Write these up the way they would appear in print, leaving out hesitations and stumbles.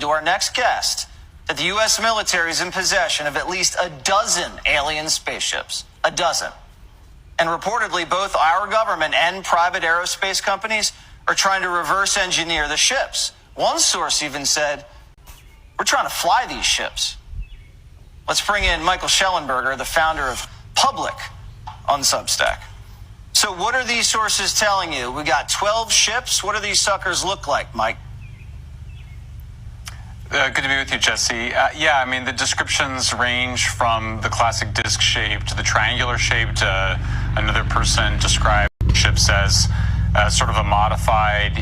to our next guest that the U.S. military is in possession of at least a dozen alien spaceships. A dozen. And reportedly, both our government and private aerospace companies are trying to reverse engineer the ships. One source even said, we're trying to fly these ships. Let's bring in Michael Schellenberger, the founder of Public on Substack. So what are these sources telling you? We got 12 ships. What do these suckers look like, Mike? Good to be with you, Jesse. Yeah, I mean, the descriptions range from the classic disc shape to the triangular shape to another person described ships as sort of a modified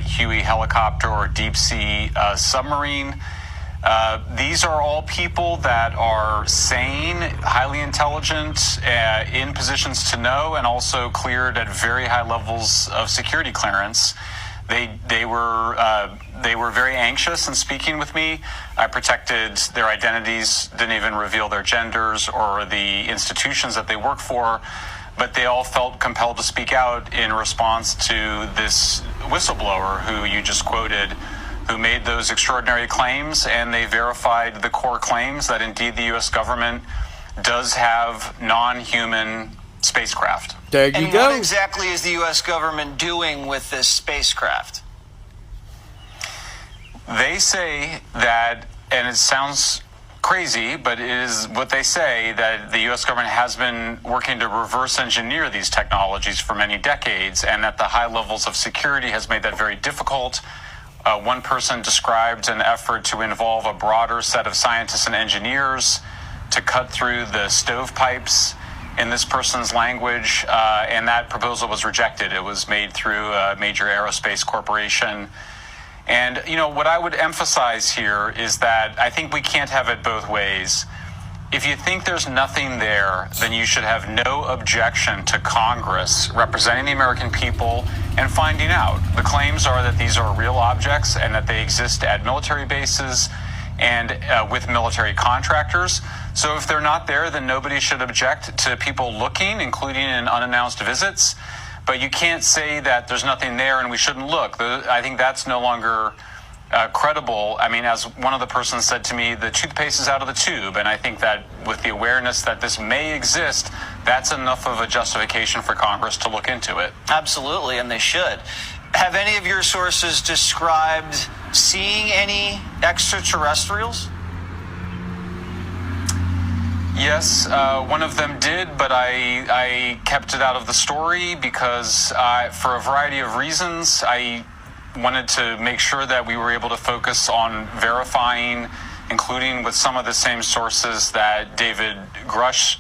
Huey helicopter or deep sea submarine. These are all people that are sane, highly intelligent, in positions to know, and also cleared at very high levels of security clearance. They were very anxious in speaking with me. I protected their identities, didn't even reveal their genders or the institutions that they work for, but they all felt compelled to speak out in response to this whistleblower who you just quoted, who made those extraordinary claims, and they verified the core claims that indeed the U.S. government does have non-human spacecraft. There you go. What exactly is the U.S. government doing with this spacecraft? They say that, and it sounds crazy, but it is what they say, that the U.S. government has been working to reverse engineer these technologies for many decades, and that the high levels of security has made that very difficult. One person described an effort to involve a broader set of scientists and engineers to cut through the stovepipes in this person's language, and that proposal was rejected. It was made through a major aerospace corporation. And, you know, what I would emphasize here is that I think we can't have it both ways. If you think there's nothing there, then you should have no objection to Congress representing the American people and finding out. The claims are that these are real objects and that they exist at military bases and with military contractors. So if they're not there, then nobody should object to people looking, including in unannounced visits. But you can't say that there's nothing there and we shouldn't look. I think that's no longer credible. I mean, as one of the persons said to me, the toothpaste is out of the tube. And I think that with the awareness that this may exist, that's enough of a justification for Congress to look into it. Absolutely, and they should. Have any of your sources described seeing any extraterrestrials? Yes, one of them did, but I kept it out of the story because for a variety of reasons, I wanted to make sure that we were able to focus on verifying, including with some of the same sources that David Grush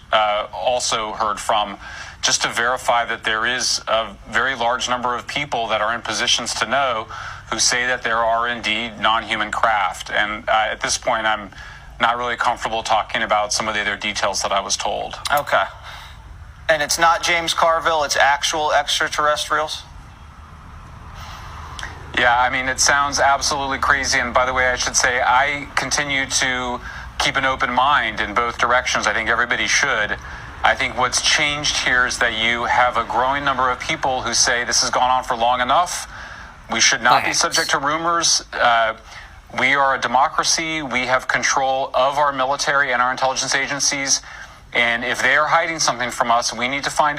also heard from, just to verify that there is a very large number of people that are in positions to know who say that there are indeed non-human craft. And at this point, I'm not really comfortable talking about some of the other details that I was told. Okay. And it's not James Carville, it's actual extraterrestrials? Yeah, I mean, it sounds absolutely crazy. And by the way, I should say, I continue to keep an open mind in both directions. I think everybody should. I think what's changed here is that you have a growing number of people who say this has gone on for long enough. We should not be subject to rumors. We are a democracy. We have control of our military and our intelligence agencies. And if they are hiding something from us, we need to find